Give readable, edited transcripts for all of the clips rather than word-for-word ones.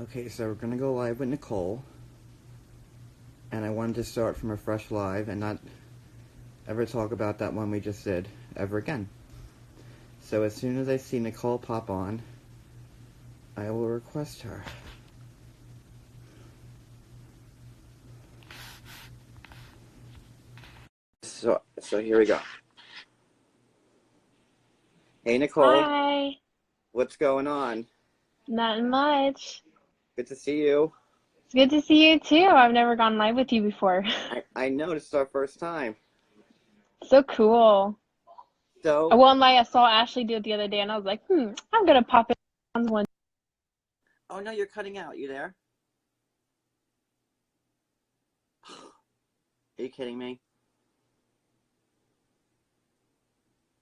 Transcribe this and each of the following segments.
Okay, so we're gonna go live with Nicole, and I wanted to start from a fresh live and not ever talk about that one we just did ever again. So as soon as I see Nicole pop on, I will request her. So here we go. Hey Nicole, Hi. what's going on? Not much. Good to see you. It's good to see you too. I've never gone live with you before. I know this is our first time. So cool. I So, won't lie, I saw Ashley do it the other day and I was like, I'm gonna pop in on one. oh no, you're cutting out. You there? Are you kidding me?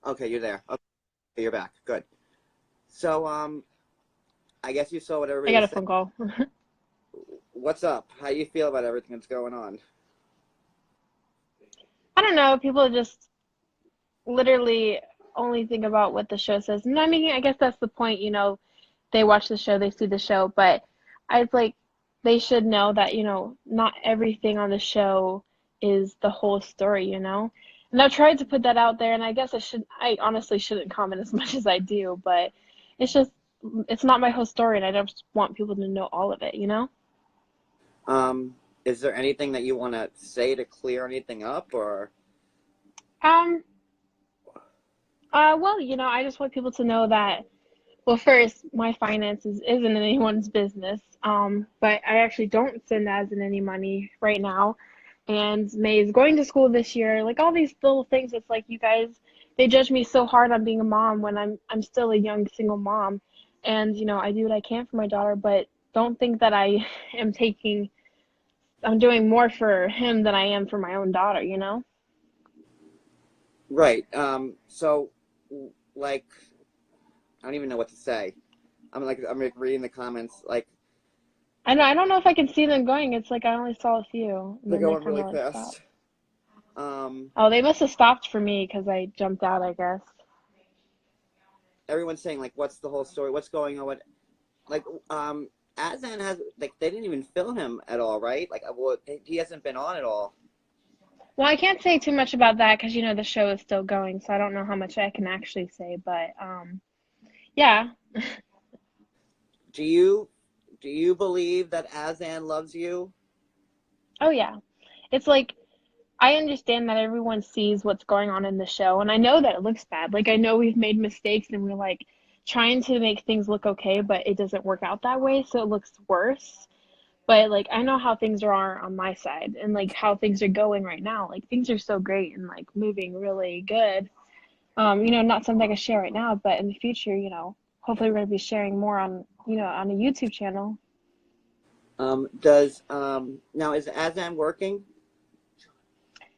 Okay, you're there. Okay, you're back. Good. So, I guess you saw what I everybody got was a saying. phone call. What's up? How you feel about everything that's going on? I don't know, people just literally only think about what the show says. And I mean, I guess that's the point, they watch the show, they see the show, but I like they should know that, not everything on the show is the whole story. And I've tried to put that out there and I honestly shouldn't comment as much as I do, but it's just it's not my whole story and I don't want people to know all of it. Um, is there anything that you want to say to clear anything up, or? Um well, I just want people to know that, well, first, my finances isn't anyone's business. But I actually don't send as in any money right now. And May is going to school this year. Like all these little things, it's like you guys, they judge me so hard on being a mom when I'm still a young single mom. And I do what I can for my daughter, but don't think that I am I'm doing more for him than I am for my own daughter. Right. So, like, I don't even know what to say. I'm like reading the comments. Like, I don't know if I can see them going. It's like I only saw a few and they're then they going kind really of like stopped. fast. Um, Oh, they must have stopped for me because I jumped out, I guess. everyone's saying like, what's the whole story? What's going on? Like, Azan has like they didn't even film him at all, right? Like, well, he hasn't been on at all. Well, I can't say too much about that because the show is still going, so I don't know how much I can actually say. But yeah. Do you do you believe that Azan loves you? Oh yeah. It's like I understand that everyone sees what's going on in the show, and I know that it looks bad. Like I know we've made mistakes and we're like trying to make things look okay, but it doesn't work out that way, so it looks worse. But like I know how things are on my side and like how things are going right now. Like things are so great and like moving really good. Not something I can share right now, but in the future, hopefully we're gonna be sharing more on a YouTube channel. Does now is Azan working?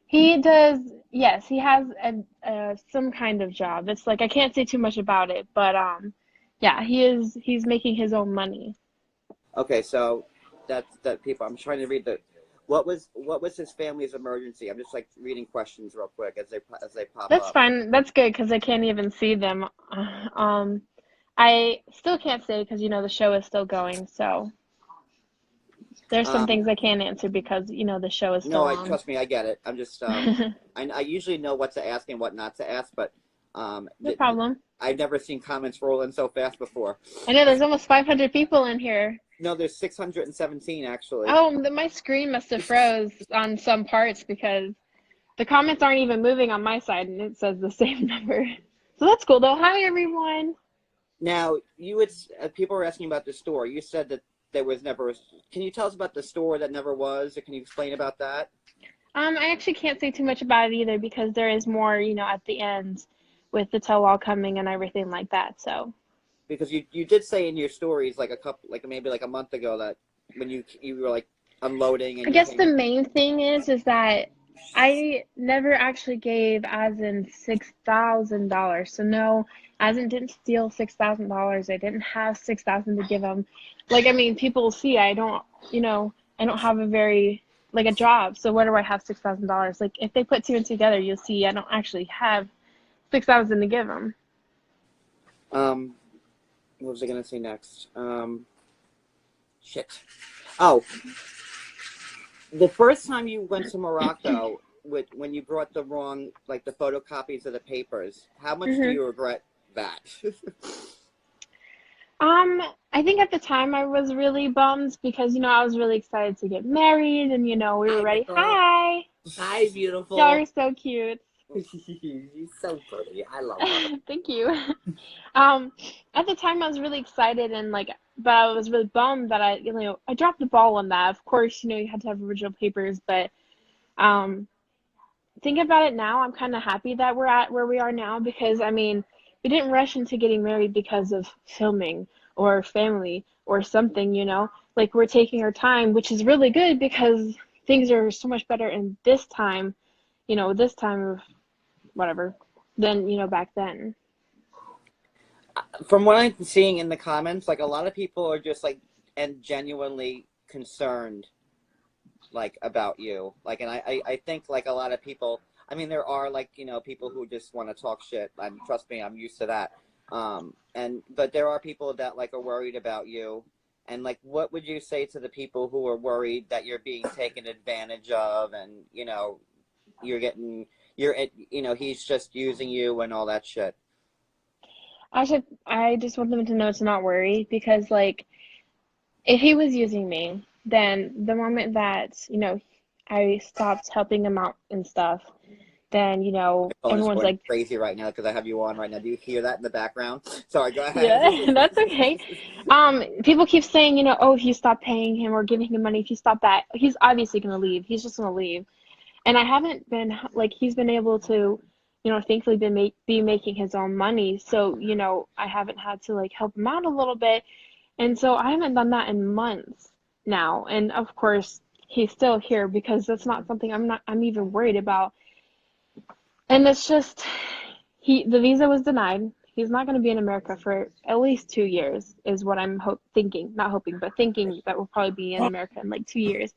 He does, yes, he has some kind of job. It's like I can't say too much about it, but yeah, he's making his own money. Okay, so that people. I'm trying to read the. What was his family's emergency? I'm just like reading questions real quick as they pop That's up. fine. That's good because I can't even see them. Um, I still can't say because the show is still going, so there's some Um, things I can't answer because the show is no, still I on. trust me, I get it. I'm just I usually know what to ask and what not to ask, but um, No th- problem. I've never seen comments roll in so fast before. I know there's almost 500 people in here. No, there's 617 actually. Oh, my screen must have froze on some parts because the comments aren't even moving on my side and it says the same number. So that's cool though. Hi everyone. Now, people were asking about the store. You said that there was never. Can you tell us about the store that never was, or can you explain about that? I actually can't say too much about it either because there is more, at the end with the tell-all coming and everything like that. So Because you did say in your stories like a couple like maybe like a month ago that when you were like unloading I and you guess the came. main thing is that I never actually gave as in $6,000. So no, as in didn't steal $6,000. I didn't have 6,000 to give them. Like I mean, people see I don't have a very like a job. So where do I have $6,000? Like if they put two and two together, you'll see I don't actually have 6,000 to give them. Um, what was I gonna say next? Shit. Oh, the first time you went to Morocco, when you brought the wrong, like the photocopies of the papers, how much do Hmm. you regret that? I think at the time I was really bummed because, I was really excited to get married and, we were Hi, ready. Nicole. Hi. Hi, Y'all beautiful. are so cute. She's so pretty. I love her. Thank you. Um, at the time I was really excited and but I was really bummed that I dropped the ball on that. Of course, you had to have original papers, but um, thinking about it now, I'm kind of happy that we're at where we are now because I mean, we didn't rush into getting married because of filming or family or something. Like we're taking our time, which is really good because things are so much better in this time of whatever than, back then. From what I'm seeing in the comments, like a lot of people are just like and genuinely concerned, like about you. Like, and I think like a lot of people. I mean, there are like people who just want to talk shit. And trust me, I'm used to that. But there are people that like are worried about you. And like, what would you say to the people who are worried that you're being taken advantage of, and you're getting he's just using you and all that shit. I just want them to know to not worry because if he was using me, then the moment that, I stopped helping him out and stuff, then, My phone is everyone's going like, crazy right now because I have you on right now. Do you hear that in the background? Sorry, go ahead. yeah, that's okay. People keep saying, oh, if you stop paying him or giving him money, if you stop that, he's obviously gonna leave. He's just gonna leave. And I haven't been he's been able to, thankfully be making his own money. So, I haven't had to help him out a little bit. And so I haven't done that in months now. And of course, he's still here because that's not something I'm even worried about. And it's just the visa was denied. He's not going to be in America for at least 2 years, is what I'm thinking, not hoping, but thinking that we'll probably be in America in 2 years.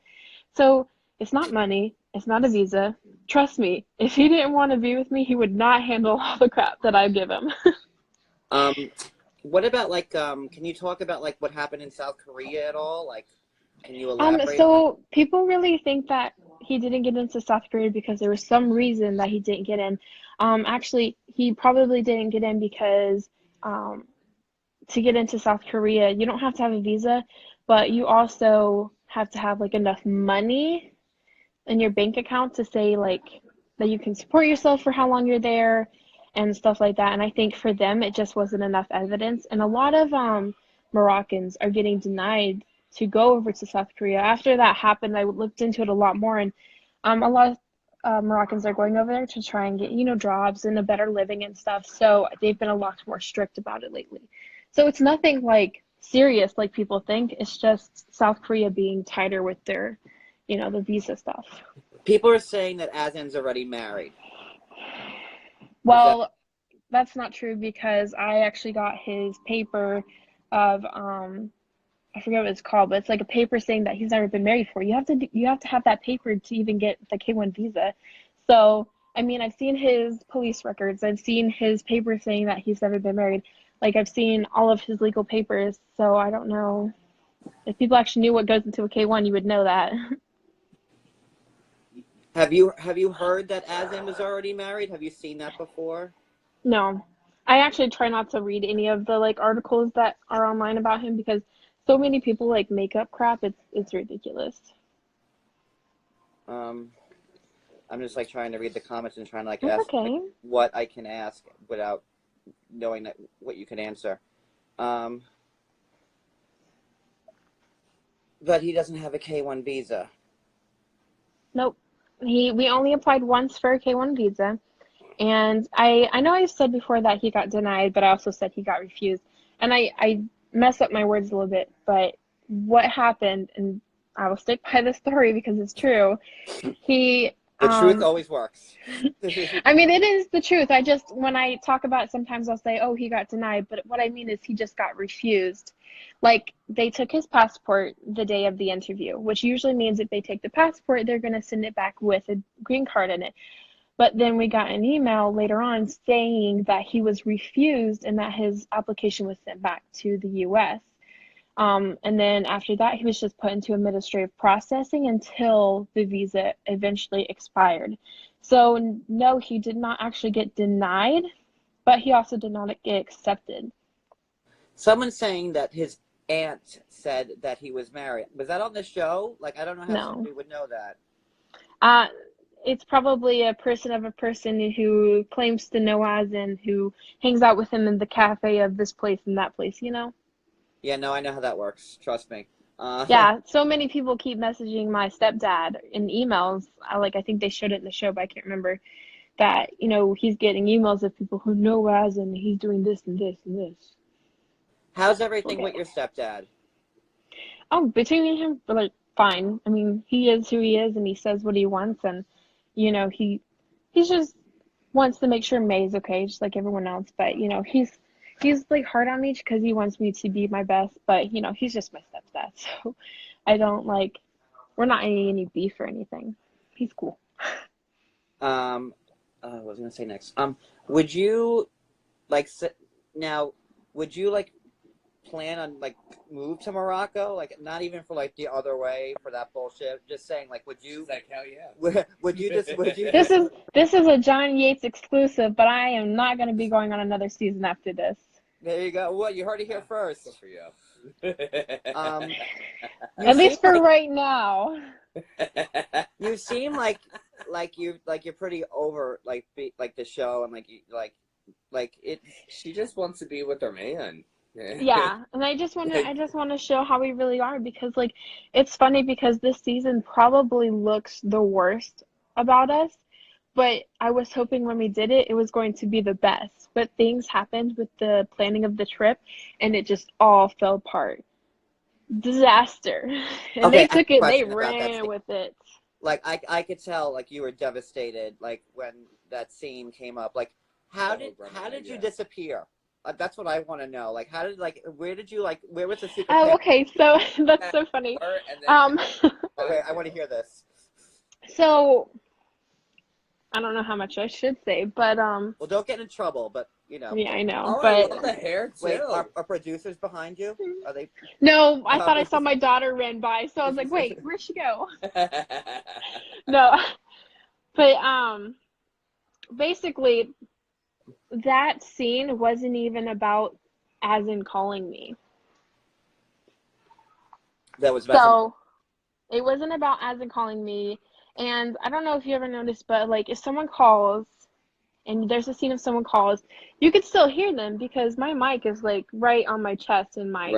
So it's not money, it's not a visa. Trust me, if he didn't want to be with me, he would not handle all the crap that I give him. um, what about can you talk about like what happened in South Korea at all? Like, can you elaborate on that? So people really think that he didn't get into South Korea because there was some reason that he didn't get in. Actually, he probably didn't get in because um, to get into South Korea, you don't have to have a visa, but you also have to have enough money in your bank account to say that you can support yourself for how long you're there and stuff like that. And I think for them it just wasn't enough evidence. And a lot of Moroccans are getting denied to go over to South Korea. After that happened, I looked into it a lot more, and a lot of Moroccans are going over there to try and get jobs and a better living and stuff. So they've been a lot more strict about it lately. So it's nothing serious like people think. It's just South Korea being tighter with their the visa stuff. People are saying that Azan's already married. Is that Well, that's not true because I actually got his paper of I forget what it's called, but it's like a paper saying that he's never been married before. You have to have that paper to even get the K1 visa. So, I mean, I've seen his police records. I've seen his paper saying that he's never been married. I've seen all of his legal papers. So I don't know if people actually knew what goes into a K1, you would know that. have you heard that Azan was already married? Have you seen that before? No, I actually try not to read any of the articles that are online about him because so many people make up crap. It's ridiculous. Um, I'm just trying to read the comments and trying to That's ask okay. what I can ask without knowing what you can answer. Um, but he doesn't have a K1 visa. Nope. We only applied once for a K1 visa, and I know I've said before that he got denied, but I also said he got refused, and I mess up my words a little bit. But what happened, and I will stick by the story because it's true. He The truth always works. I mean, it is the truth. When I talk about it, sometimes I'll say, oh, he got denied. But what I mean is he just got refused. They took his passport the day of the interview, which usually means if they take the passport, they're going to send it back with a green card in it. But then we got an email later on saying that he was refused and that his application was sent back to the U.S. And then after that, he was just put into administrative processing until the visa eventually expired. So no, he did not actually get denied, but he also did not get accepted. Someone's saying that his aunt said that he was married. Was that on the show? Like, I don't know how No. somebody would know that. It's probably a person who claims to know as and who hangs out with him in the cafe of this place and that place, you know? Yeah, no, I know how that works. Trust me. Yeah, so many people keep messaging my stepdad in emails. I think they showed it in the show, but I can't remember that, you know, he's getting emails of people who know as and he's doing this and this and this. How's everything Okay. with your stepdad? Oh, between me and him, like, fine. I mean, he is who he is and he says what he wants and, you know, he's just wants to make sure May's okay, just like everyone else. But, you know, he's like hard on me because he wants me to be my best. But, you know, he's just my stepdad. So I don't we're not any beef or anything. He's cool. What was I gonna say next? Would you now? Would you plan on move to Morocco? Like, not even for the other way for that bullshit. Just saying, would you? She's like, hell yeah. Would you just? This is a John Yates exclusive, but I am not going to be going on another season after this. There you go. What, you heard it here first. Good for you. At least for right now. You seem like you're pretty over the show and it. She just wants to be with her man. Yeah, and I just want to show how we really are because it's funny because this season probably looks the worst about us, but I was hoping when we did it was going to be the best. But things happened with the planning of the trip and it just all fell apart. Disaster. And Okay, they ran with it. I could tell you were devastated when that scene came up. How did you disappear? That's what I want to know. Where was the secret? Oh, okay. So that's so funny. Okay, I want to hear this. So I don't know how much I should say, but Well, don't get in trouble, but you know. Yeah, I know. Oh, but I love the hair too. Wait, are producers behind you? Are they? No, I thought I saw my daughter ran by, so I was like, wait, where'd she go? No, but basically, that scene wasn't even about as in calling me. That was so. It wasn't about as in calling me, and I don't know if you ever noticed, but if someone calls, and there's a scene of someone calls, you could still hear them because my mic is right on my chest and my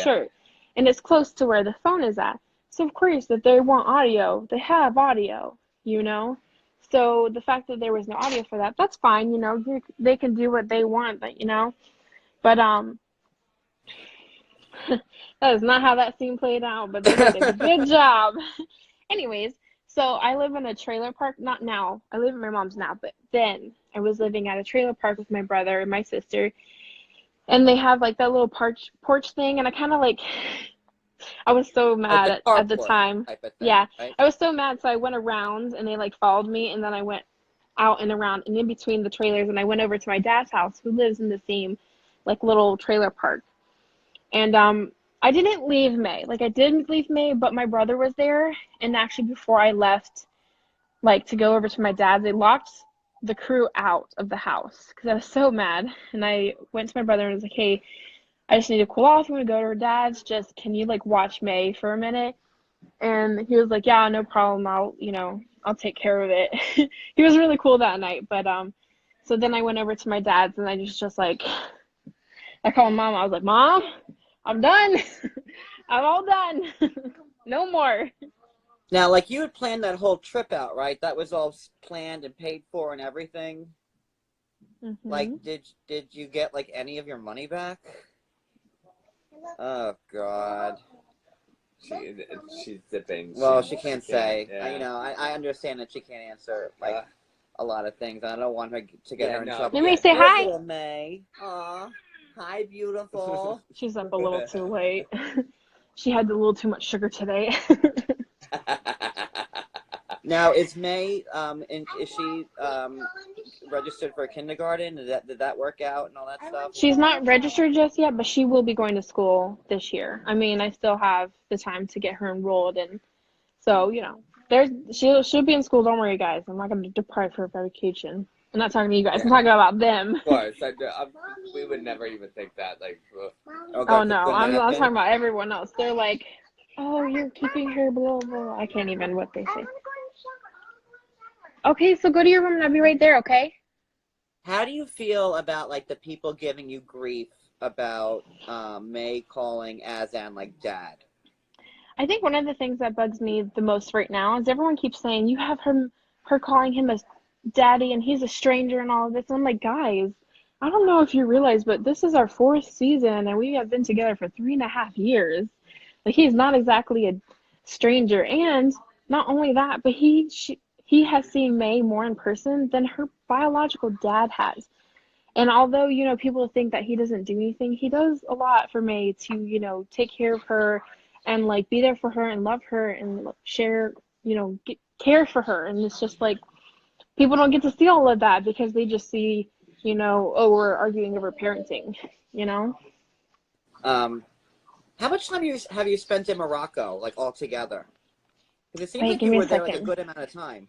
shirt, and it's close to where the phone is at. So of course, if they want audio, they have audio, you know. So the fact that there was no audio for that, that's fine, you know. They can do what they want, but you know. But that is not how that scene played out, but they did a good job. Anyways, so I live in a trailer park. Not now. I live in my mom's now, but then I was living at a trailer park with my brother and my sister. And they have that little porch thing, and I kind of I was so mad at the time. Yeah, right? I was so mad, so I went around, and they followed me, and then I went out and around and in between the trailers, and I went over to my dad's house, who lives in the same little trailer park. And I didn't leave May. I didn't leave May, but my brother was there, and actually before I left, to go over to my dad, they locked the crew out of the house because I was so mad. And I went to my brother and was like, hey, I just need to cool off. I'm going to go to her dad's. Just, can you watch May for a minute? And he was like, yeah, no problem. I'll take care of it. He was really cool that night. But, so then I went over to my dad's and I just I called Mom. I was like, Mom, I'm done. I'm all done. No more. Now, you had planned that whole trip out, right? That was all planned and paid for and everything. Mm-hmm. Did you get any of your money back? Oh God. She's dipping. Well, she can't say. Yeah. I understand that she can't answer a lot of things. I don't want her to get her in trouble. Let me say hi. Little May. Aw. Hi, beautiful. She's up a little too late. She had a little too much sugar today. Now, is May, is she, registered for kindergarten? Did that work out and all that stuff? She's not registered just yet, but she will be going to school this year. I mean, I still have the time to get her enrolled, and so she'll be in school. Don't worry, guys. I'm not going to deprive her of education. I'm not talking to you guys. I'm talking about them. Of course, we would never even think that. Like, Oh, Oh no, I'm talking about everyone else. They're like, oh, you're keeping her, blah blah. I can't even what they say. Okay, so go to your room and I'll be right there. Okay. How do you feel about like the people giving you grief about May calling Azan like dad? I think one of the things that bugs me the most right now is everyone keeps saying you have her calling him a daddy and he's a stranger and all of this. And I'm like, guys, I don't know if you realize, but this is our 4th season and we have been together for 3.5 years. Like he's not exactly a stranger, and not only that, but he has seen May more in person than her biological dad has. And although, people think that he doesn't do anything, he does a lot for May to, take care of her and like be there for her and love her and share, care for her. And it's just like people don't get to see all of that because they just see, oh, we're arguing over parenting, How much time have you spent in Morocco, like all together? Because it seems Wait, like give you me were a there like a second. good amount of time.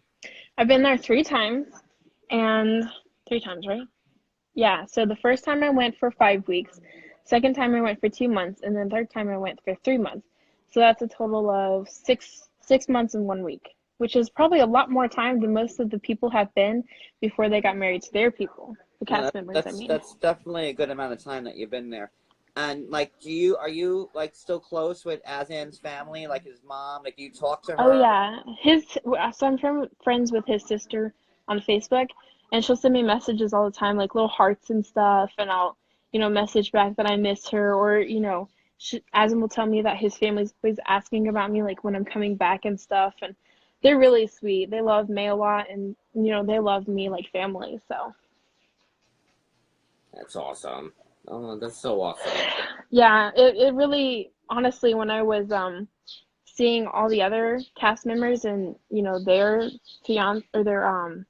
I've been there 3 times, and 3 times, right? Yeah, so the first time I went for 5 weeks, second time I went for 2 months, and then third time I went for 3 months. So that's a total of 6 months and 1 week, which is probably a lot more time than most of the people have been before they got married to their people, the Yeah, cast members, I mean. that's definitely a good amount of time that you've been there. And like, are you like still close with Azan's family, like his mom? Like, do you talk to Oh her? yeah, so I'm friends with his sister on Facebook, and she'll send me messages all the time, like little hearts and stuff, and I'll, message back that I miss her, or Azim will tell me that his family's always asking about me, like when I'm coming back and stuff, and they're really sweet. They love May a lot, and they love me like family. So that's awesome. Oh, that's so awesome. yeah, it really honestly when I was seeing all the other cast members and their fiance or their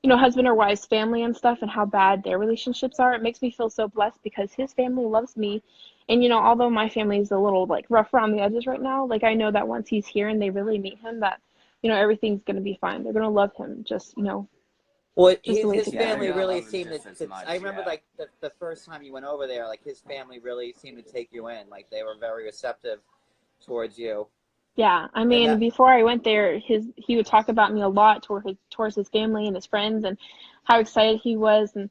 husband or wife's family and stuff and how bad their relationships are, it makes me feel so blessed because his family loves me. And although my family is a little like rough around the edges right now, like I know that once he's here and they really meet him, that everything's gonna be fine. They're gonna love him Well, just the way his he Yeah, is. they're family gonna really love him seemed just as to. much, I remember yeah. like the first time you went over there, like his family really seemed to take you in. Like they were very receptive towards you. Yeah, I And mean, that, before I went there, he would talk about me a lot towards his family and his friends and how excited he was and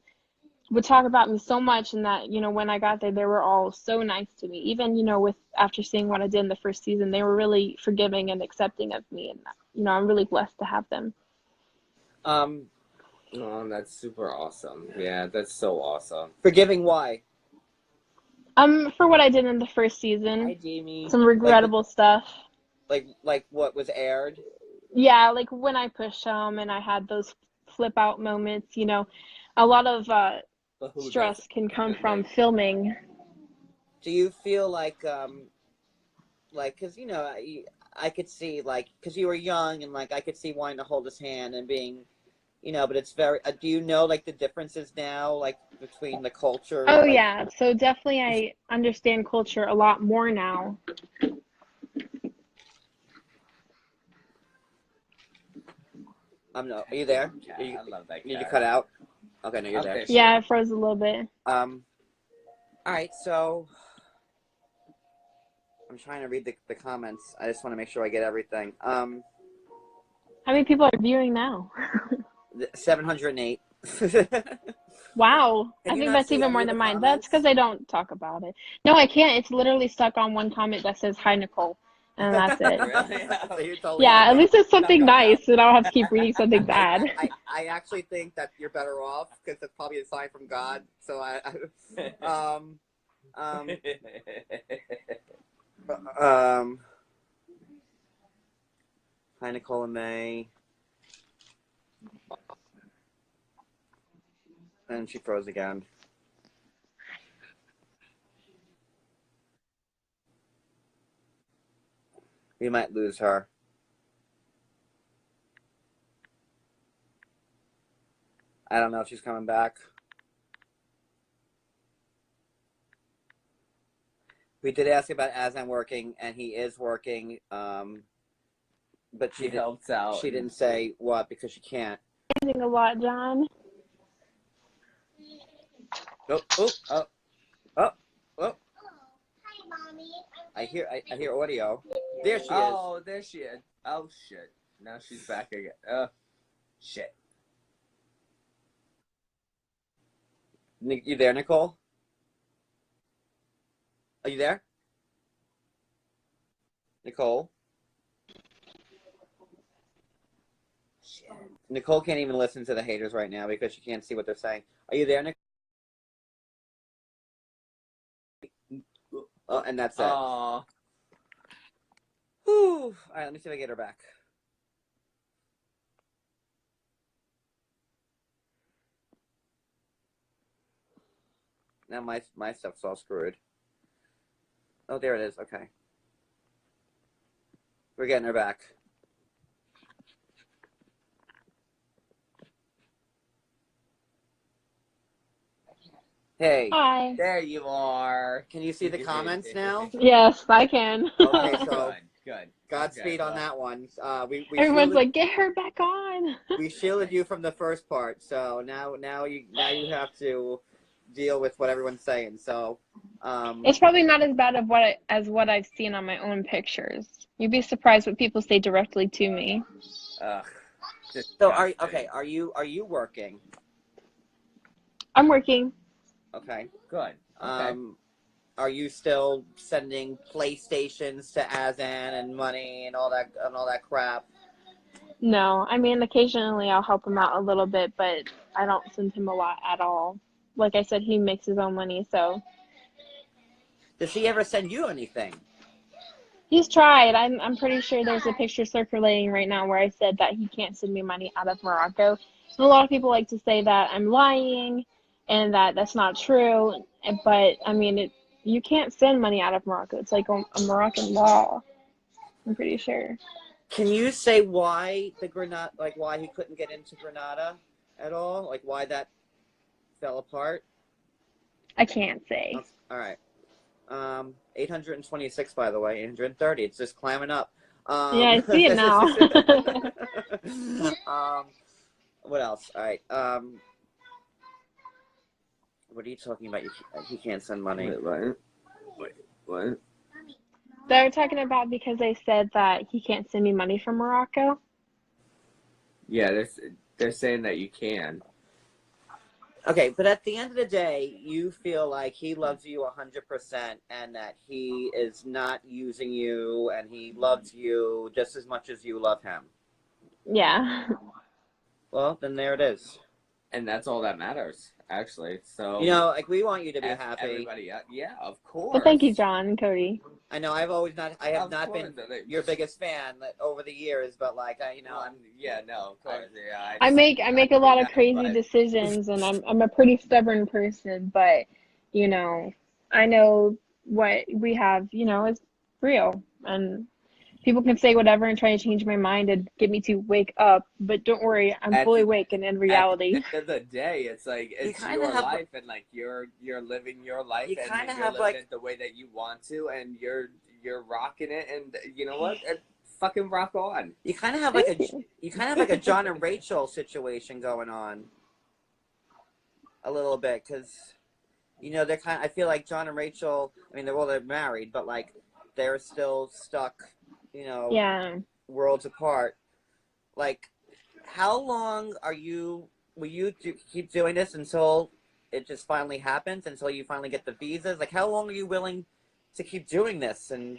would talk about me so much, and that when I got there they were all so nice to me, even with after seeing what I did in the first season, they were really forgiving and accepting of me, and I'm really blessed to have them. um, Oh, that's super awesome. Yeah, that's so awesome. forgiving why? For what I did in the first Hi, season, Jamie. some regrettable stuff. Like what was aired? Yeah, like when I pushed him and I had those flip out moments, a lot of But who stress doesn't? can come from filming. Do you feel like because I could see like because you were young and like I could see wanting to hold his hand and being but it's very. Do you know like the differences now like between the culture Oh like? yeah, so definitely I understand culture a lot more now. No, are you there? Cat. I love that cat. Need to cut out. Okay, no, you're there. Okay. Yeah, it froze a little bit. All right, so I'm trying to read the comments. I just want to make sure I get everything. How many people are viewing now? 708. Wow, I Can you think not that's see even any more of the than mine. That's comments? because I don't talk about it. No, I can't. It's literally stuck on one comment that says, "Hi, Nicole," and that's it. Really? So you're totally Yeah, at okay. least it's something Not going nice, and I don't have to keep reading something bad. I actually think that you're better off because that's probably a sign from God. So hi Nicole and May, and she froze again. We might lose her. I don't know if she's coming back. We did ask about Azan working, and he is working. But She helps out. She didn't say what because she can't. A lot, John. Oh. Hi, Mommy. I hear audio. There she is. Oh, there she is. Oh shit! Now she's back again. Shit. You there, Nicole? Are you there, Nicole? Shit. Nicole can't even listen to the haters right now because she can't see what they're saying. Are you there, Nicole? Oh, and that's it. Aww. Whew. All right, let me see if I get her back. Now my stuff's all screwed. Oh, there it is. Okay. We're getting her back. Hey. Hi. There you are. Can you see the comments now? Yes, I can. Okay, so good. Godspeed on that one. We Everyone's like, get her back on. We shielded you from the first part, so now you have to deal with what everyone's saying. So it's probably not as bad as what I've seen on my own pictures. You'd be surprised what people say directly to me. So are you working? I'm working. Okay. Good. Okay. Are you still sending PlayStations to Azan and money and all that crap? No, I mean occasionally I'll help him out a little bit, but I don't send him a lot at all. Like I said, he makes his own money, so. Does he ever send you anything? He's tried. I'm pretty sure there's a picture circulating right now where I said that he can't send me money out of Morocco. And a lot of people like to say that I'm lying and that that's not true. But I mean, you can't send money out of Morocco. It's like a Moroccan law. I'm pretty sure. Can you say why why he couldn't get into Granada at all? Like why that fell apart? I can't say. Oh, all right. 826, by the way, 830. It's just climbing up. Yeah, I see it now. What else? All right. What are you talking about? He can't send money. Wait, what? They're talking about because they said that he can't send me money from Morocco. Yeah, they're saying that you can. Okay, but at the end of the day, you feel like he loves you 100% and that he is not using you and he loves you just as much as you love him. Yeah. Well, then there it is. And that's all that matters, actually. So like we want you to be happy. Everybody, yeah, of course. Well, thank you, John and Cody. I know I have not been your biggest fan over the years, but I'm. Yeah, no, of course. Yeah, I make a lot of crazy decisions, and I'm a pretty stubborn person, but I know what we have, is real, and people can say whatever and try to change my mind and get me to wake up, but don't worry, I'm fully awake and in reality. At the end of the day, it's like it's your life, and like you're living your life, and you're living it the way that you want to, and you're rocking it, and you know what? Fucking rock on. You kind of have like a John and Rachel situation going on, a little bit, because they're I feel like John and Rachel. I mean, they're married, but like they're still stuck. Yeah. Worlds apart. Like, how long will you keep doing this until it just finally happens, until you finally get the visas? Like, how long are you willing to keep doing this? And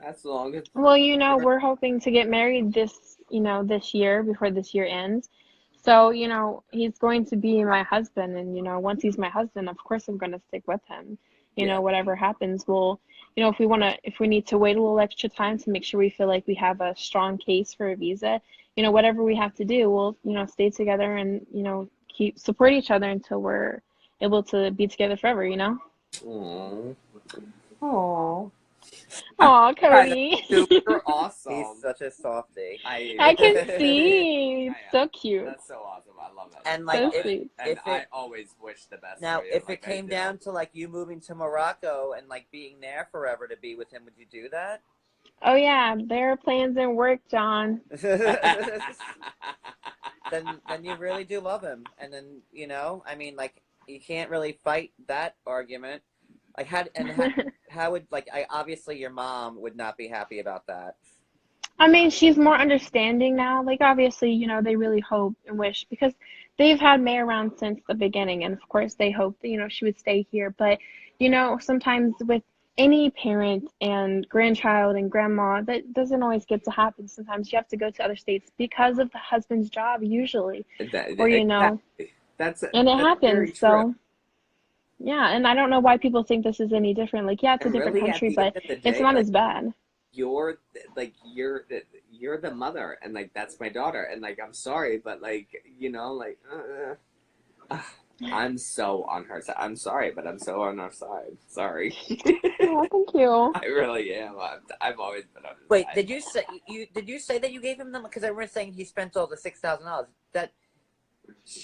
as long as... Well, we're hoping to get married this year, before this year ends. So, he's going to be my husband, and, once he's my husband, of course I'm going to stick with him. Whatever happens, we'll, if we need to wait a little extra time to make sure we feel like we have a strong case for a visa, whatever we have to do, we'll, stay together and, keep support each other until we're able to be together forever, Aww. Aww. Aw, Cody. Super awesome. He's such a softie. I can see. So cute. That's so awesome. I love it. And like, So sweet. I always wish the best. Now, for you, if it came down to like you moving to Morocco and like being there forever to be with him, would you do that? Oh yeah, there are plans in work, John. then you really do love him, and then I mean, like you can't really fight that argument. Like how would obviously your mom would not be happy about that. I mean, she's more understanding now. Like obviously, they really hope and wish because they've had May around since the beginning, and of course they hope that she would stay here. But sometimes with any parent and grandchild and grandma, that doesn't always get to happen. Sometimes you have to go to other states because of the husband's job, usually, or That's and it happens. very true. So yeah, and I don't know why people think this is any different. Like, yeah, it's a different really, country, at the but end of the it's day, not like, as bad. You're the mother, and like that's my daughter, and like I'm sorry, but like I'm so on her side. I'm sorry, but I'm so on her side. Sorry. Oh, thank you. I really am. I've always been on his Wait, side. did you say that you gave him them? Because I remember saying he spent all the $6,000. That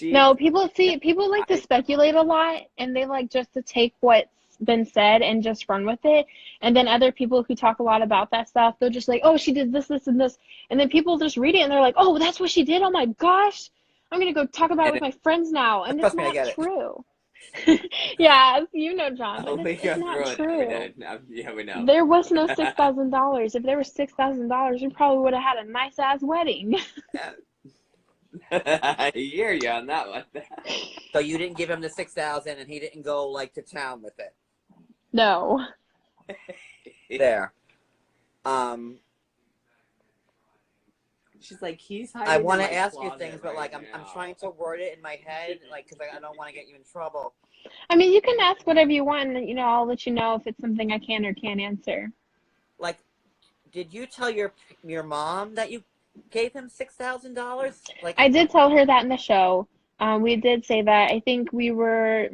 No, people like to speculate a lot, and they like just to take what's been said and just run with it. And then other people who talk a lot about that stuff, they'll just like, oh, she did this, this, and this. And then people just read it and they're like, oh, that's what she did. Oh my gosh, I'm gonna go talk about it with my friends now. And it's not true. Yeah, John, but it's not true. Yeah, we know. There was no $6,000. If there was $6,000, we probably would have had a nice ass wedding. I hear you on that one. So you didn't give him the $6,000, and he didn't go like to town with it. No. There. She's like, he's. I want to ask you things, but like I'm trying to word it in my head, like because I don't want to get you in trouble. I mean, you can ask whatever you want, and I'll let you know if it's something I can or can't answer. Like, did you tell your mom that you gave him $6,000? Like, I did tell her that in the show. We did say that. I think we were.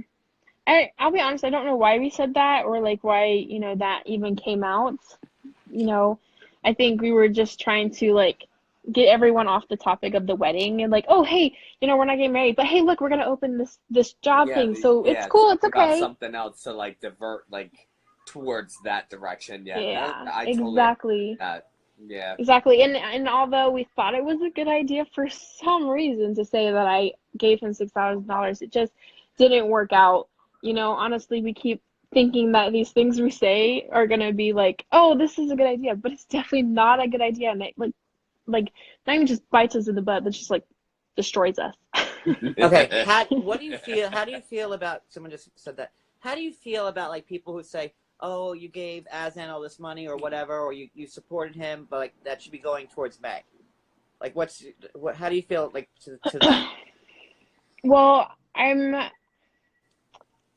I'll be honest. I don't know why we said that or like why that even came out. I think we were just trying to like get everyone off the topic of the wedding and like, oh hey, we're not getting married, but hey, look, we're gonna open this job thing, so it's cool, it's okay. Something else to like divert like towards that direction. Yeah, I exactly. Totally yeah, exactly. And although we thought it was a good idea for some reason to say that I gave him $6,000, it just didn't work out. Honestly, we keep thinking that these things we say are gonna be like, oh, this is a good idea, but it's definitely not a good idea, and it like not even just bites us in the butt, but just like destroys us. Okay, how do you feel about, someone just said that, how do you feel about like people who say, oh, you gave Azan all this money or whatever, or you supported him, but like that should be going towards Meg? Like how do you feel like to that? Well,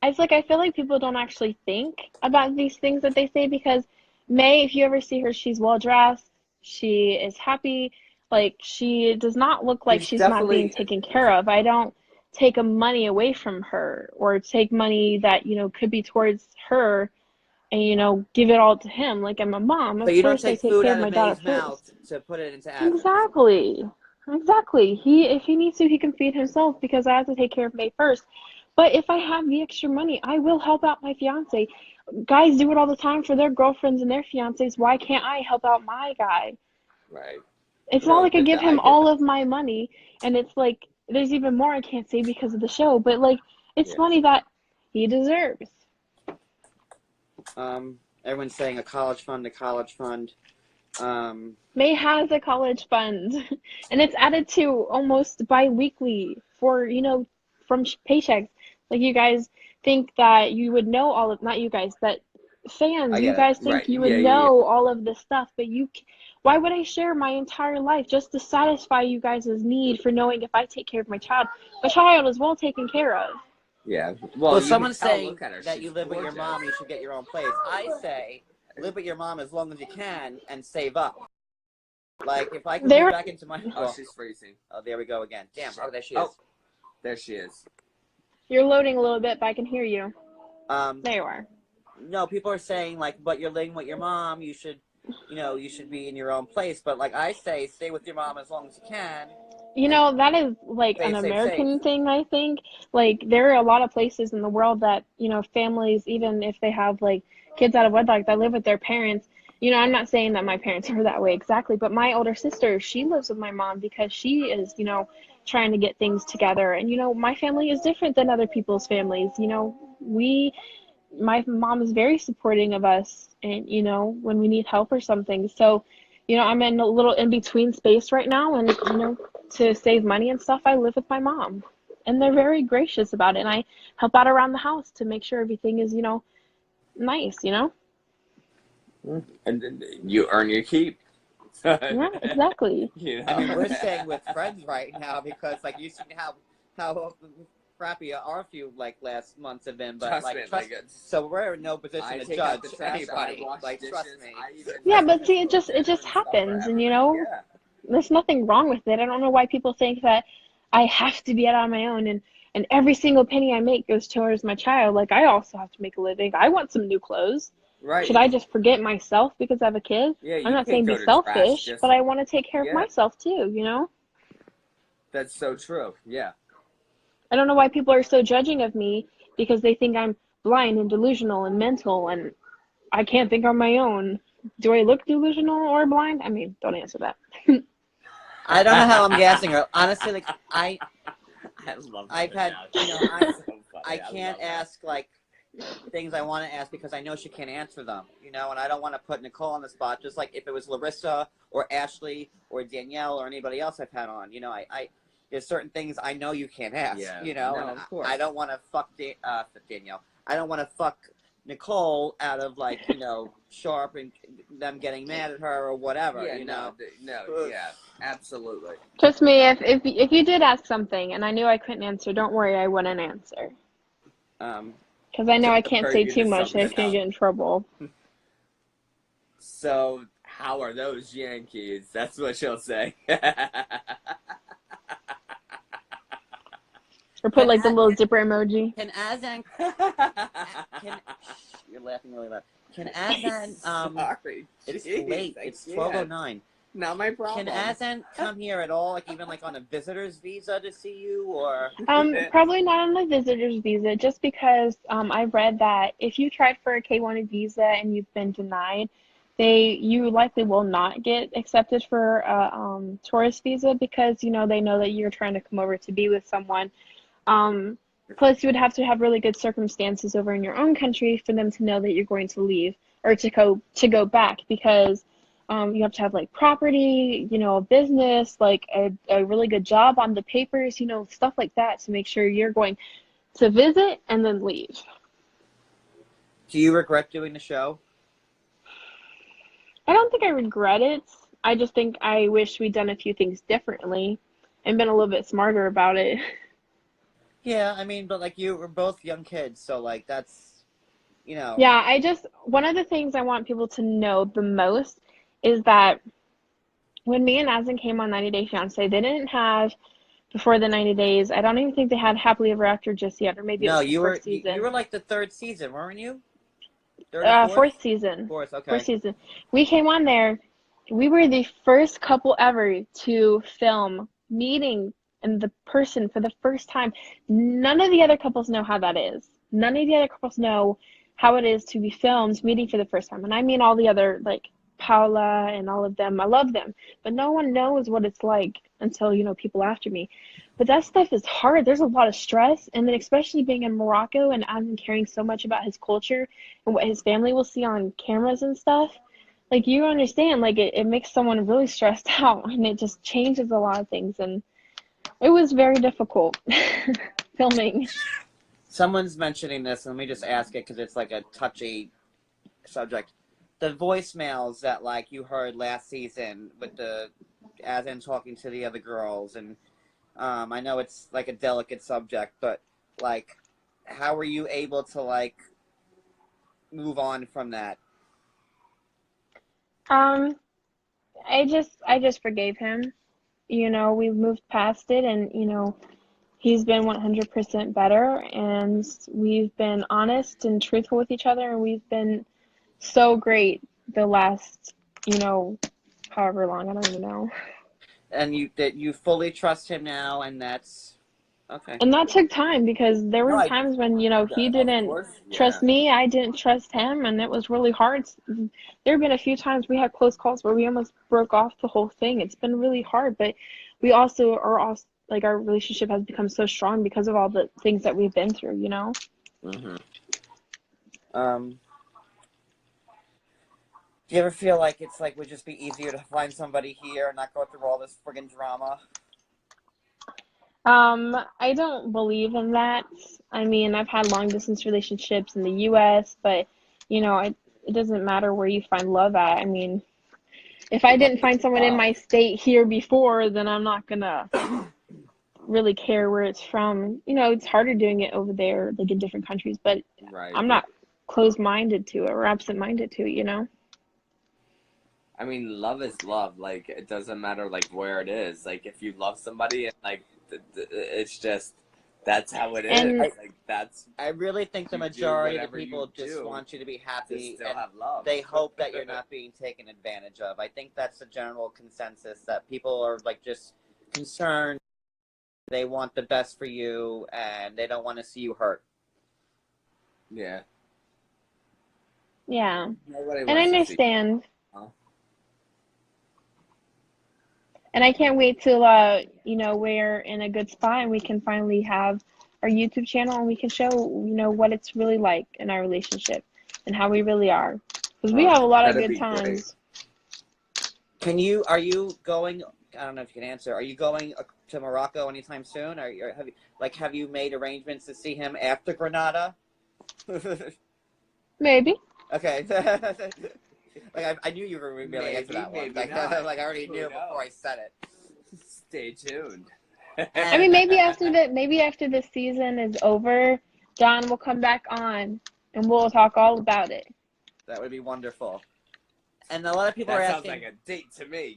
it's like I feel like people don't actually think about these things that they say, because May, if you ever see her, she's well dressed, she is happy, like she does not look like she's not being taken care of. I don't take money away from her or take money that could be towards her and give it all to him. Like, I'm a mom, of so you don't course I take take food care out of my of daughter May's mouth first. to put it into Azan. Exactly. If he needs to, he can feed himself, because I have to take care of May first. But if I have the extra money, I will help out my fiance. Guys do it all the time for their girlfriends and their fiancés. Why can't I help out my guy? Right. It's not like I give him all of my money, and it's like there's even more I can't say because of the show, but like it's money that he deserves. Everyone's saying a college fund. May has a college fund, and it's added to almost bi-weekly for from paychecks. Like, you guys think that you would know all of, not you guys, but fans, you guys think you would know all of this stuff, but why would I share my entire life just to satisfy you guys' need for knowing if I take care of my child is well taken care of? Yeah. Well, someone's saying that you live with your mom, you should get your own place. I say live with your mom as long as you can and save up. Like, if I can move back into my... Oh, she's freezing. Oh, there we go again. Damn, there she is. Oh, there she is. You're loading a little bit, but I can hear you. There you are. no, people are saying like, but you're living with your mom, you should be in your own place. But like I say, stay with your mom as long as you can. You know, that is like an American thing, I think. Like, there are a lot of places in the world that, you know, families, even if they have like kids out of wedlock that live with their parents, you know, I'm not saying that my parents are that way exactly, but my older sister, she lives with my mom because she is, you know, trying to get things together. And, you know, my family is different than other people's families. You know, my mom is very supporting of us and, you know, when we need help or something. So, you know, I'm in a little in between space right now, and, you know, to save money and stuff, I live with my mom. And they're very gracious about it. And I help out around the house to make sure everything is, you know, nice, you know? And you earn your keep. Yeah, exactly. You know? I mean, we're staying with friends right now because, like, you see how crappy our few like last months have been, but so we're in no position to judge anybody. Like, trust me. Yeah, but see, it just happens, and you know, there's nothing wrong with it. I don't know why people think that I have to be out on my own, and every single penny I make goes towards my child. Like, I also have to make a living. I want some new clothes. Right. Should I just forget myself because I have a kid? Yeah, I'm not saying be selfish, but I want to take care of myself too, you know? That's so true. Yeah. I don't know why people are so judging of me because they think I'm blind and delusional and mental and I can't think on my own. Do I look delusional or blind? I mean, don't answer that. I don't know how I'm guessing her. Honestly, like I've had, you know, I can't ask like things I want to ask because I know she can't answer them, you know, and I don't want to put Nicole on the spot. Just like if it was Larissa or Ashley or Danielle or anybody else I've had on, you know, I there's certain things I know you can't ask, you know, and of course. I don't want to fuck Danielle. I don't want to fuck Nicole out of like, you know, Sharp and them getting mad at her or whatever, you know. Yeah, absolutely. Trust me, if you did ask something and I knew I couldn't answer, don't worry, I wouldn't answer. Because I know I can't say too much and I can't get in trouble. So, how are those Yankees? That's what she'll say. Or put like the little zipper emoji. Can Azan... You're laughing really loud. Can Azan... Sorry. It's late. It's 12:09. Not my problem. Can Azan come here at all, like even like on a visitor's visa to see you, or? Probably not on the visitor's visa, just because I read that if you tried for a K-1 visa and you've been denied, you likely will not get accepted for a tourist visa because, you know, they know that you're trying to come over to be with someone. Plus, you would have to have really good circumstances over in your own country for them to know that you're going to leave or to go back because you have to have like property, you know, a business, like a really good job on the papers, you know, stuff like that to make sure you're going to visit and then leave. Do you regret doing the show? I don't think I regret it. I just think I wish we'd done a few things differently and been a little bit smarter about it. Yeah, I mean, but like you were both young kids, so like that's, you know. Yeah, one of the things I want people to know the most is that when me and Azan came on 90 Day Fiance, they didn't have, before the 90 days, I don't even think they had Happily Ever After just yet, or maybe it was the first season. You were like the third season, weren't you? Fourth season. Fourth, okay. Fourth season. We came on there. We were the first couple ever to film meeting and the person for the first time. None of the other couples know how that is. None of the other couples know how it is to be filmed meeting for the first time. And I mean all the other, like Paula and all of them. I love them. But no one knows what it's like until, you know, people after me. But that stuff is hard. There's a lot of stress. And then especially being in Morocco and I'm caring so much about his culture and what his family will see on cameras and stuff. Like, you understand, like, it makes someone really stressed out and it just changes a lot of things. And it was very difficult filming. Someone's mentioning this, and let me just ask it because it's like a touchy subject. The voicemails that like you heard last season with the Azan talking to the other girls, and I know it's like a delicate subject, but like, how were you able to like move on from that? I just forgave him. You know, we moved past it, and you know, he's been 100% better, and we've been honest and truthful with each other, and we've been so great the last, however long, I don't even know. And you fully trust him now, and that's okay. And that took time, because there were times when, he didn't trust me, I didn't trust him, and it was really hard. There have been a few times we had close calls where we almost broke off the whole thing. It's been really hard, but we also are like, our relationship has become so strong because of all the things that we've been through, Mm-hmm. Do you ever feel like it's like would just be easier to find somebody here and not go through all this friggin' drama? I don't believe in that. I mean, I've had long distance relationships in the US, but it doesn't matter where you find love at. I mean, if I didn't find someone in my state here before, then I'm not gonna really care where it's from. It's harder doing it over there, like in different countries, but I'm not closed-minded to it or absent-minded to it, I mean, love is love. Like, it doesn't matter, like, where it is. Like, if you love somebody, and, like, it's just, that's how it is. Like, that's... I really think the majority of the people just want you to be happy, and have love. They hope that you're not being taken advantage of. I think that's the general consensus, that people are, like, just concerned. They want the best for you, and they don't want to see you hurt. Yeah. Yeah. And I understand. And I can't wait till, we're in a good spot and we can finally have our YouTube channel and we can show, what it's really like in our relationship and how we really are. Because we have a lot of good times. Great. Are you going, I don't know if you can answer, are you going to Morocco anytime soon? Have you made arrangements to see him after Granada? Maybe. Okay. I knew you were going to be able to answer that one. I already knew before I said it. Stay tuned. I mean, maybe after the season is over, John will come back on and we'll talk all about it. That would be wonderful. And a lot of people are asking. That sounds like a date to me.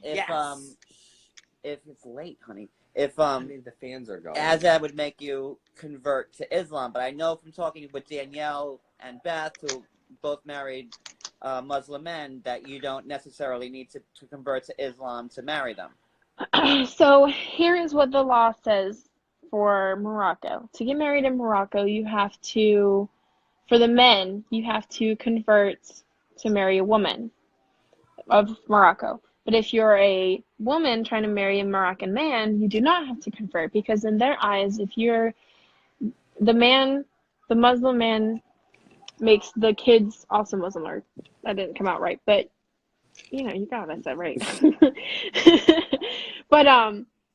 If it's late, honey. If I mean, the fans are going. Azad would make you convert to Islam, but I know from talking with Danielle and Beth, who both married Muslim men, that you don't necessarily need to convert to Islam to marry them. So here is what the law says for Morocco. To get married in Morocco, for the men, you have to convert to marry a woman of Morocco. But if you're a woman trying to marry a Moroccan man, you do not have to convert, because in their eyes, if you're the Muslim man makes the kids also Muslim, or that didn't come out right, but you got that right. But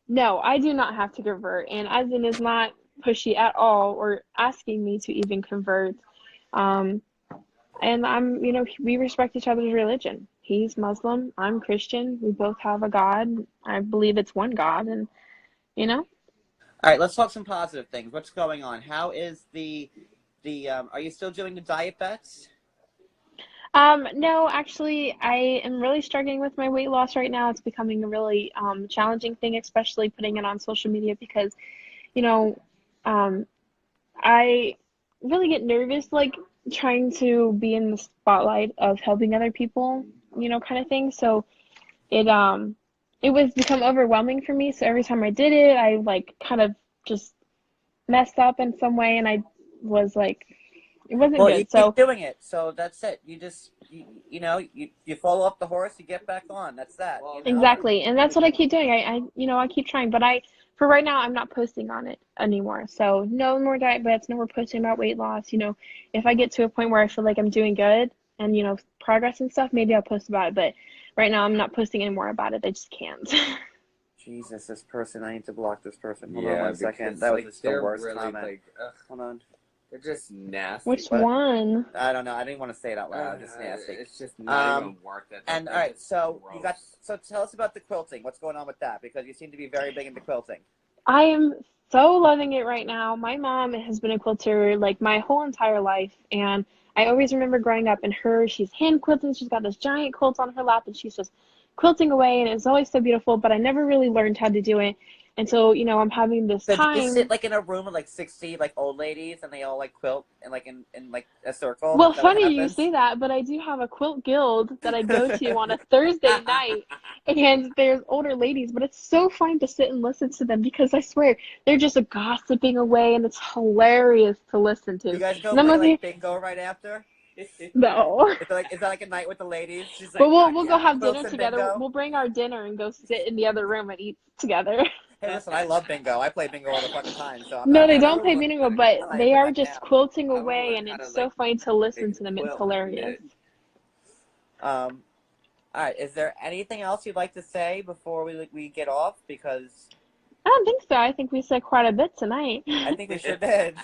no, I do not have to convert, and Azin is not pushy at all or asking me to even convert. And I'm, we respect each other's religion. He's Muslim, I'm Christian. We both have a God. I believe it's one God, and All right, let's talk some positive things. What's going on? How is are you still doing the diet bets? No, actually, I am really struggling with my weight loss right now. It's becoming a really challenging thing, especially putting it on social media, because, I really get nervous, like, trying to be in the spotlight of helping other people, kind of thing. So it was become overwhelming for me. So every time I did it, I, like, kind of just messed up in some way, and I was like, it wasn't good. You keep doing it, so that's it. You just, you fall off the horse, you get back on. That's that. Exactly, and that's what I keep doing. I keep trying, but for right now, I'm not posting on it anymore. So no more diet bets, no more posting about weight loss. If I get to a point where I feel like I'm doing good and progress and stuff, maybe I'll post about it. But right now, I'm not posting any more about it. I just can't. Jesus, this person! I need to block this person. Hold on 1 second. That was the worst really comment. Hold on. They're just nasty. Which one? I don't know. I didn't want to say it out loud. Just nasty. It's just not even worth it. And all right, so tell us about the quilting. What's going on with that? Because you seem to be very big into quilting. I am so loving it right now. My mom has been a quilter like my whole entire life, and I always remember growing up and she's hand quilting. She's got this giant quilt on her lap, and she's just quilting away, and it was always so beautiful. But I never really learned how to do it. And so, you know, I'm having this So do you time. sit like in a room with like 60 like old ladies and they all like quilt and like in like a circle? Well, Is that what funny you happens? say that, but I do have a quilt guild that I go to on a Thursday night, and there's older ladies, but it's so fun to sit and listen to them because I swear they're just gossiping away, and it's hilarious to listen to. You guys go And I'm play over here, like bingo right after? no. Is that like a night with the ladies? She's But like, we'll not go yet. have Quilts dinner and together. bingo? We'll bring our dinner and go sit in the other room and eat together. Hey, listen, I love bingo. I play bingo all the fucking time, so I'm No, not they mad. don't play bingo, but I'm not they putting are that just down. quilting I wanna away, learn and how to, it's so like, funny to listen make to a them. It's quilt hilarious. knit. All right. Is there anything else you'd like to say before we get off? Because I don't think so. I think we said quite a bit tonight. I think we sure did.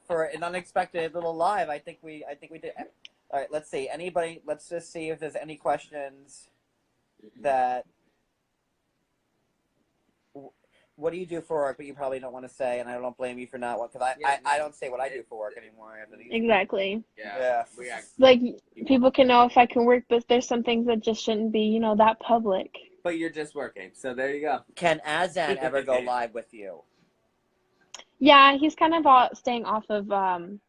For an unexpected little live, I think we did. All right. Let's see. Anybody? Let's just see if there's any questions that. What do you do for work? But you probably don't want to say, and I don't blame you for not. Because I don't say what I do for work anymore after these. Exactly. Yeah. Like, people can know if I can work, but there's some things that just shouldn't be, you know, that public. But you're just working, so there you go. Can Azan ever go live with you? Yeah, he's kind of staying off of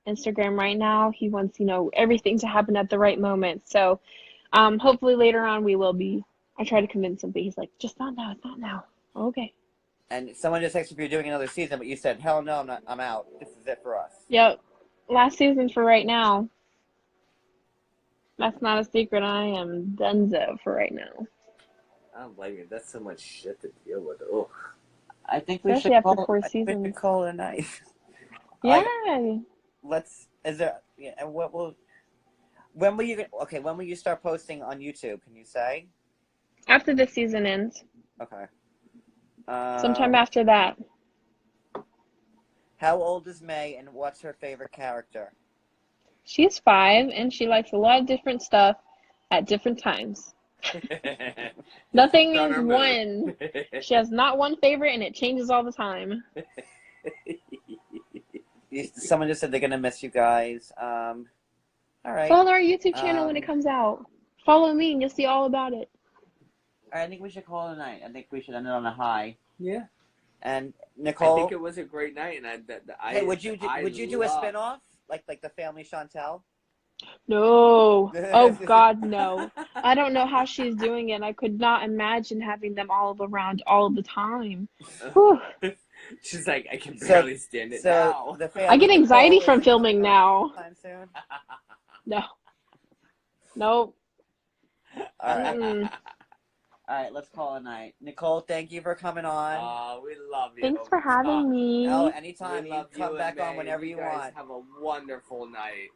Instagram right now. He wants, you know, everything to happen at the right moment. So hopefully later on we will be. I try to convince him, but he's like, just not now, it's not now. Okay. And someone just asked if you're doing another season, but you said, hell no, I'm not. I'm out. This is it for us. Yep. Last season for right now. That's not a secret. I am donezo for right now. I don't blame you. That's so much shit to deal with. Ugh. I think we Especially should after call, 4 I think we seasons. should call it a night. Yeah. Let's. Is there? Yeah. And what will? When will you? Okay. When will you start posting on YouTube? Can you say? After the season ends. Okay. Sometime after that. How old is May, and what's her favorite character? She's 5, and she likes a lot of different stuff at different times. Nothing is one. She has not one favorite, and it changes all the time. Someone just said they're gonna miss you guys. All right. Follow our YouTube channel when it comes out. Follow me, and you'll see all about it. I think we should call it a night. I think we should end it on a high. Yeah. And Nicole, I think it was a great night, and hey, would you do a spinoff like the Family Chantel? No. Oh God, no. I don't know how she's doing it. I could not imagine having them all around all the time. Whew. She's like, I can barely stand it now. I get anxiety from filming now. Soon? No. Nope. All right. All right, let's call it a night. Nicole, thank you for coming on. Oh, we love you. Thanks for having me. Oh, anytime. We You love come you back and on whenever you guys want. Have a wonderful night.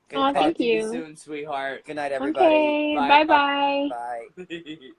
Good Oh, talk thank to you. Soon, sweetheart. Good night, everybody. Okay, bye-bye. Bye.